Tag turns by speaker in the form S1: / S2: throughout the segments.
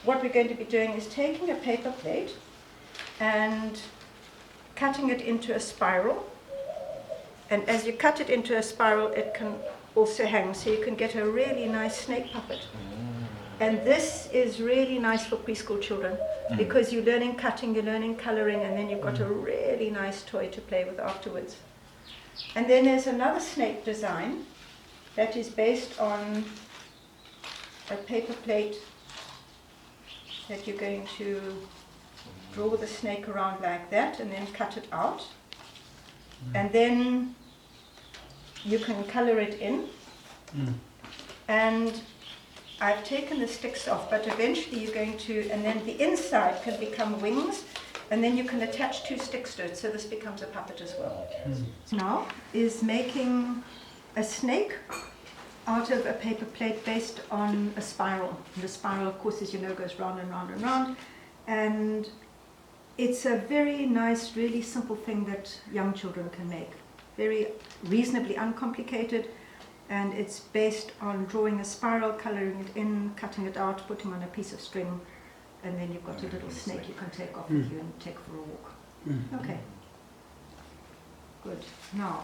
S1: what we're going to be doing is taking a paper plate and cutting it into a spiral. And as you cut it into a spiral, it can also hang, so you can get a really nice snake puppet. And this is really nice for preschool children because you're learning cutting, you're learning coloring, and then you've got a really nice toy to play with afterwards. And then there's another snake design that is based on a paper plate that you're going to draw the snake around like that and then cut it out. And then you can color it in. And I've taken the sticks off, but eventually you're going to, and then the inside can become wings, and then you can attach 2 sticks to it, so this becomes a puppet as well. Now is making a snake out of a paper plate based on a spiral. And the spiral, of course, as you know, goes round and round and round. And it's a very nice, really simple thing that young children can make. Very reasonably uncomplicated. And it's based on drawing a spiral, coloring it in, cutting it out, putting on a piece of string, and then you've got a little snake you can take off with you and take for a walk. Okay. Good. Now,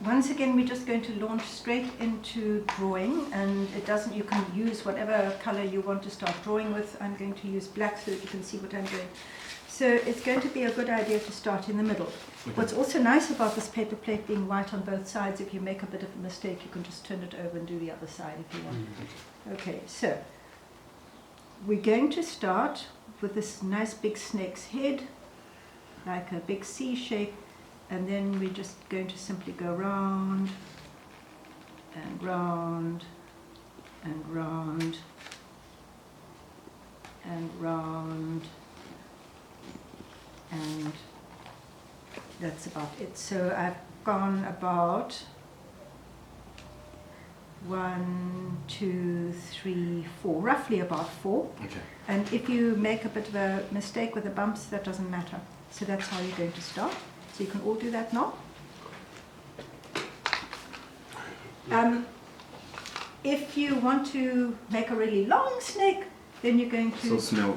S1: once again, we're just going to launch straight into drawing, and it doesn't, you can use whatever color you want to start drawing with. I'm going to use black so that you can see what I'm doing. So it's going to be a good idea to start in the middle. What's also nice about this paper plate being white on both sides, if you make a bit of a mistake, you can just turn it over and do the other side if you want. Okay, so we're going to start with this nice big snake's head, like a big C shape, and then we're just going to simply go round and round and round and round, and that's about it. So I've gone about 1, 2, 3, 4, roughly about 4.
S2: Okay.
S1: And if you make a bit of a mistake with the bumps, that doesn't matter. So that's how you're going to start. So you can all do that now. If you want to make a really long snake, then you're going to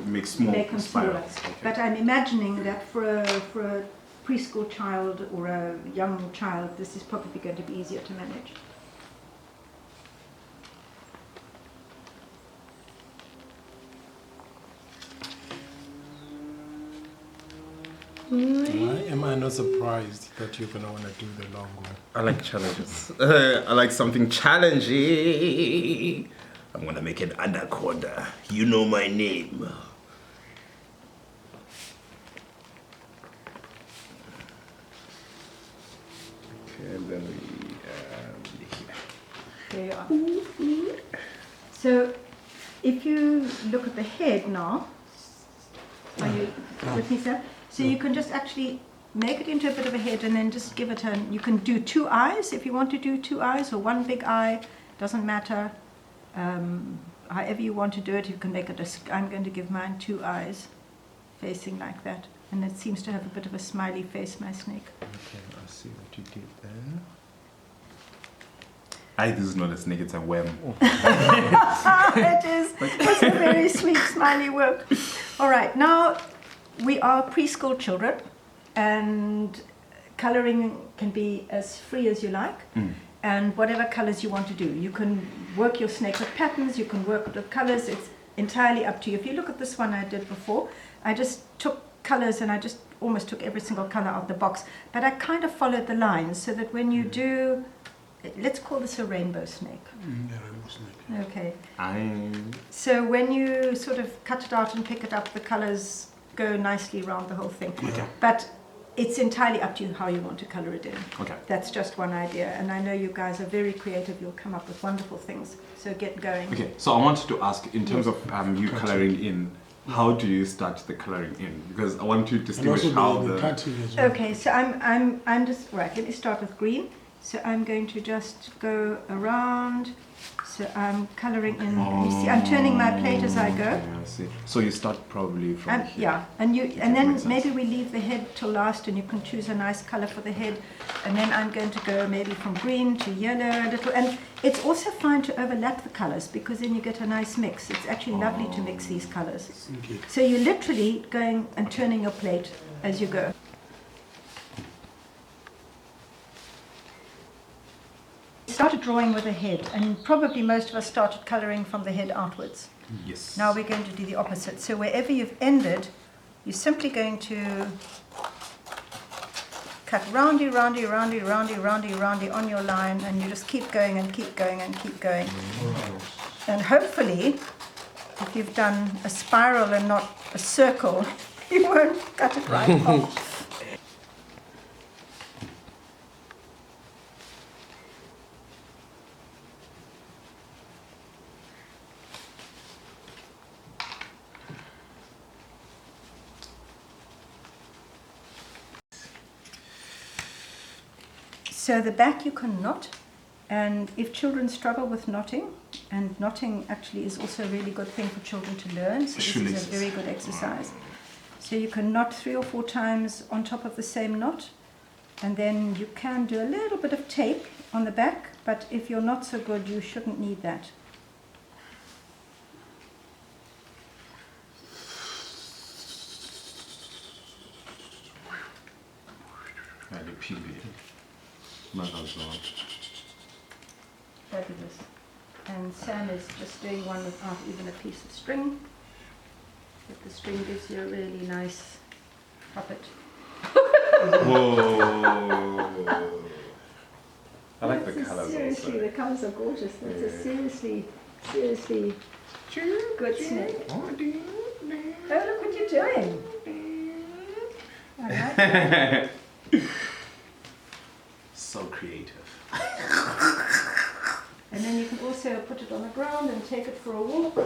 S2: make small
S1: them smaller.
S2: Okay.
S1: But I'm imagining that for a preschool child or a young child, this is probably going to be easier to manage.
S3: Why am I not surprised that you're going to want to do the long one?
S2: I like challenges. I like something challenging. I'm going to make an anaconda. You know my name. Okay, and then
S1: There you are. So if you look at the head now, are you with me, sir? So you can just actually make it into a bit of a head and then just give it a, you can do 2 eyes if you want to do 2 eyes or 1 big eye, doesn't matter. However you want to do it, you can make it I'm going to give mine 2 eyes facing like that. And it seems to have a bit of a smiley face, my snake.
S2: okay, I see what you did there. This is not a snake, it's a worm.
S1: It is. It's a very sweet, smiley work. All right, now we are preschool children, and coloring can be as free as you like, and whatever colors you want to do. You can work your snake with patterns, you can work with colors, it's entirely up to you. If you look at this one I did before, I just took colors and I just almost took every single color out of the box, but I kind of followed the lines so that when you do, let's call this a rainbow snake.
S3: Yeah, rainbow snake.
S1: Okay.
S2: I
S1: So when you sort of cut it out and pick it up, the colors go nicely around the whole thing.
S2: Okay.
S1: But it's entirely up to you how you want to color it in.
S2: Okay.
S1: That's just one idea. And I know you guys are very creative. You'll come up with wonderful things. So get going.
S2: Okay, so I wanted to ask, in terms of you coloring in, how do you start the coloring in? Because I want to distinguish
S3: And
S2: how
S3: also the
S2: the...
S3: cutting as well.
S1: Okay, so I'm just, right, let me start with green. So I'm going to just go around, So I'm colouring in, you see, I'm turning my plate as I go.
S2: Yeah, I see. So you start probably from here.
S1: Yeah, and then
S2: makes sense.
S1: maybe we leave the head till last, and you can choose a nice colour for the head. And then I'm going to go maybe from green to yellow a little. And it's also fine to overlap the colours because then you get a nice mix. It's actually lovely to mix these colours.
S3: Okay.
S1: So you're literally going and turning your plate as you go. Started drawing with the head, and probably most of us started colouring from the head outwards.
S2: Yes.
S1: Now we're going to do the opposite. So wherever you've ended, you're simply going to cut roundy, roundy, roundy, roundy, roundy, roundy on your line, and you just keep going and keep going and keep going. And hopefully, if you've done a spiral and not a circle, you won't cut it right off. So the back you can knot, and if children struggle with knotting, and knotting actually is also a really good thing for children to learn, so this is a very good exercise. So you can knot 3 or 4 times on top of the same knot, and then you can do a little bit of tape on the back, but if you're not so good, you shouldn't need that. Fabulous. And Sam is just doing one without even a piece of string, but the string gives you a really nice puppet.
S2: Whoa! I like the colours
S1: Seriously,
S2: also.
S1: the colours are gorgeous. That's a seriously good snake. Oh, look what you're doing. I like that.
S2: So creative.
S1: And then you can also put it on the ground and take it for a walk.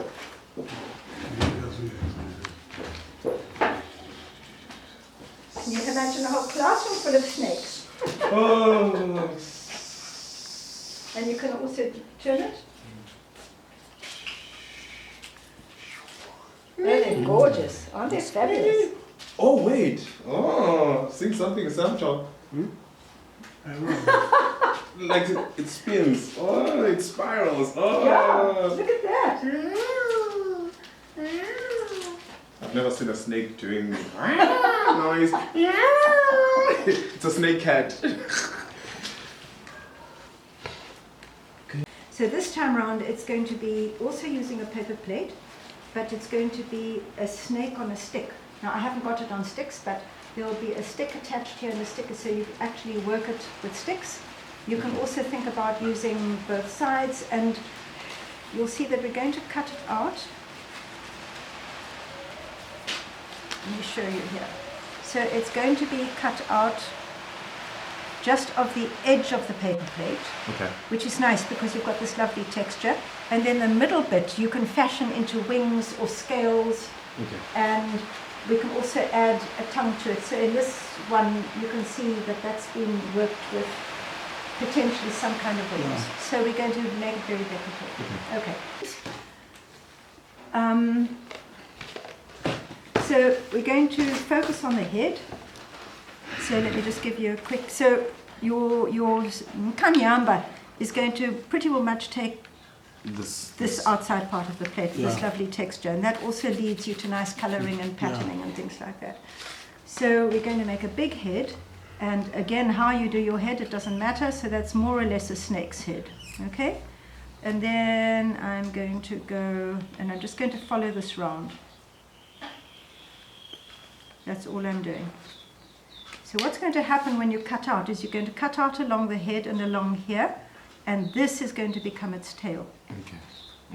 S1: And you can imagine a whole classroom full of snakes.
S2: Oh!
S1: And you can also turn it. Oh, they're gorgeous. Aren't they fabulous?
S2: Oh wait! Oh, sing something, Samcho. Like it spins. Oh, it spirals. Oh.
S1: Yeah, look at that.
S2: I've never seen a snake doing noise. It's a snake cat.
S1: So this time round it's going to be also using a paper plate, but it's going to be a snake on a stick. Now I haven't got it on sticks, but there will be a stick attached here and a sticker, so you actually work it with sticks. You can also think about using both sides, and you'll see that we're going to cut it out. Let me show you here. So it's going to be cut out just of the edge of the paper plate,
S2: Okay.
S1: which is nice because you've got this lovely texture. And then the middle bit you can fashion into wings or scales,
S2: Okay.
S1: and we can also add a tongue to it. So in this one you can see that that's been worked with potentially some kind of wings. So we're going to make it very decorative. Okay. So we're going to focus on the head. So let me just give you a quick. So your kanyamba is going to pretty well much take this outside part of the plate with this lovely texture, and that also leads you to nice colouring and patterning and things like that. So we're going to make a big head, and again, how you do your head, it doesn't matter. So that's more or less a snake's head, okay? And then I'm going to go, and I'm just going to follow this round. That's all I'm doing. So what's going to happen when you cut out is you're going to cut out along the head and along here, and this is going to become its tail.
S2: Okay.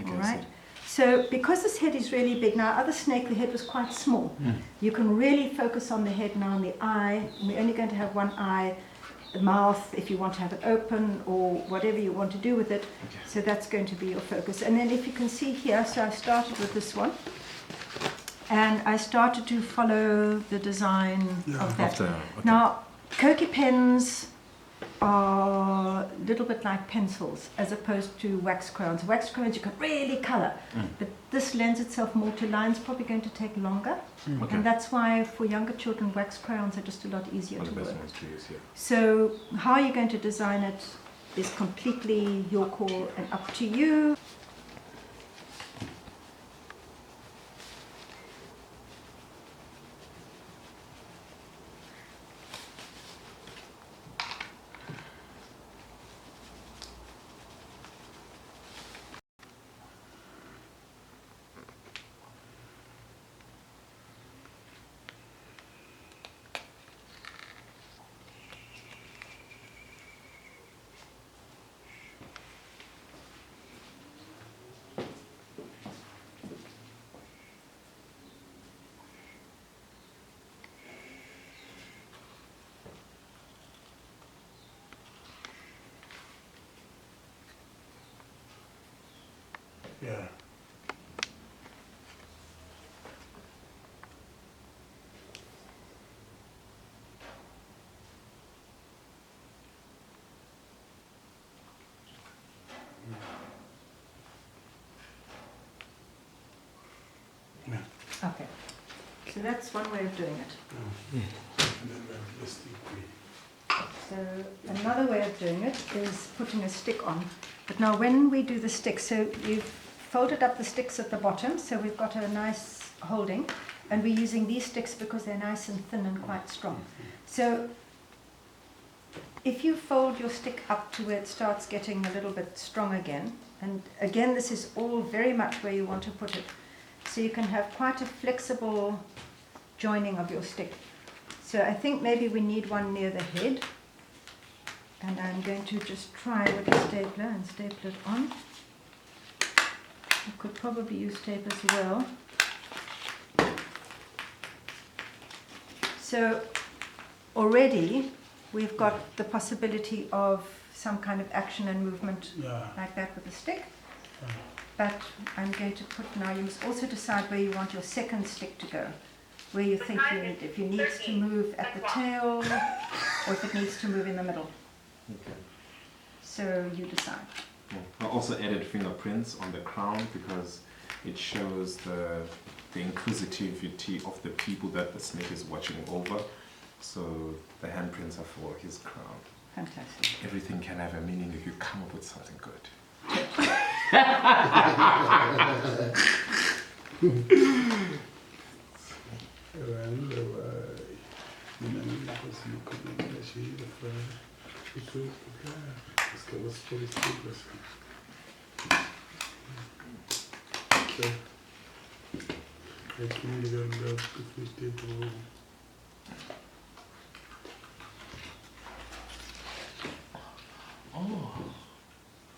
S1: All right. So because this head is really big, now other snake the head was quite small. You can really focus on the head now and the eye. And we're only going to have one eye, the mouth if you want to have it open or whatever you want to do with it.
S2: Okay.
S1: So that's going to be your focus. And then if you can see here, so I started with this one. And I started to follow the design of that.
S2: Okay.
S1: Now, Koki pens are a little bit like pencils as opposed to wax crayons. Wax crayons you can really color, but this lends itself more to lines, probably going to take longer.
S2: Okay.
S1: And that's why for younger children, wax crayons are just a lot easier
S2: One
S1: to
S2: of the best
S1: work.
S2: ones to use, yeah.
S1: So how you're going to design it is completely your call and up to you.
S3: Yeah. Yeah.
S1: Okay, so that's one way of doing it.
S3: And then let's do
S1: So another way of doing it is putting a stick on. But now when we do the stick, so you've folded up the sticks at the bottom, so we've got a nice holding, and we're using these sticks because they're nice and thin and quite strong. So if you fold your stick up to where it starts getting a little bit strong again, and again this is all very much where you want to put it, so you can have quite a flexible joining of your stick. So I think maybe we need one near the head, and I'm going to just try with a stapler and staple it on. I could probably use tape as well. So already we've got the possibility of some kind of action and movement
S3: Yeah.
S1: like that with the stick. But I'm going to put now, you must also decide where you want your second stick to go. Where you think you need, if it needs to move at the tail or if it needs to move in the middle.
S2: Okay.
S1: So you decide.
S2: I also added fingerprints on the crown because it shows the inclusivity of the people that the snake is watching over. So the handprints are for his crown.
S1: Fantastic.
S2: Everything can have a meaning if you come up with something good.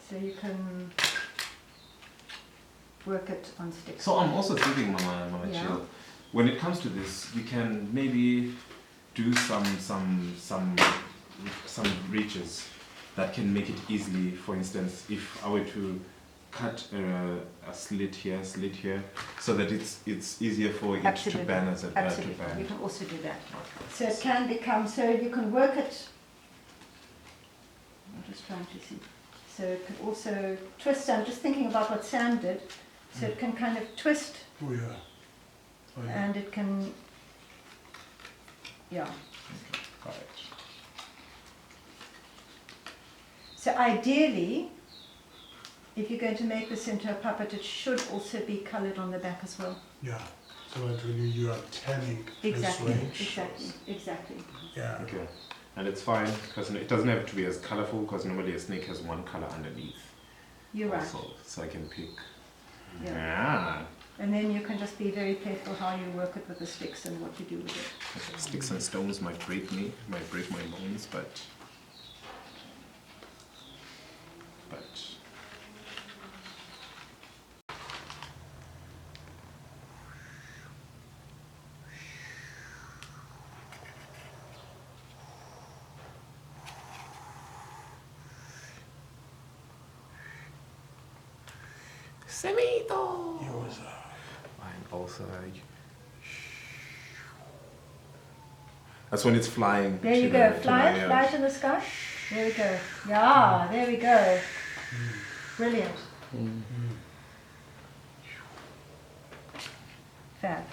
S1: So you can work it on sticks.
S2: So I'm also thinking, Mama
S1: Yeah.
S2: Jill, when it comes to this, we can maybe do some reaches that can make it easily. For instance, if I were to cut a slit here, so that it's easier for it
S1: Absolutely.
S2: to bend as a to
S1: Absolutely. You
S2: bend.
S1: can also do that. So it can become, so you can work it, I'm just trying to see. So it can also twist, I'm just thinking about what Sam did. So it can kind of twist
S3: Oh yeah. Oh yeah.
S1: and it can, yeah.
S2: Got it.
S1: So ideally, if you're going to make this into a puppet, it should also be coloured on the back as well.
S3: Yeah. So that when you are tanning
S1: Exactly,
S3: this range.
S1: exactly.
S3: Yeah.
S2: Okay. And it's fine because it doesn't have to be as colorful because normally a snake has one color underneath.
S1: You're right.
S2: Also, so I can pick.
S1: Yeah.
S2: Yeah.
S1: And then you can just be very careful how you work it with the sticks and what you do with it.
S2: Sticks and stones might break my bones, but Semito.
S3: Yours.
S2: And also that's when it's flying.
S1: There you
S2: to
S1: go,
S2: the- to
S1: fly
S2: my,
S1: it, fly it in the sky. There we go. Yeah, there we go. Brilliant. Fab.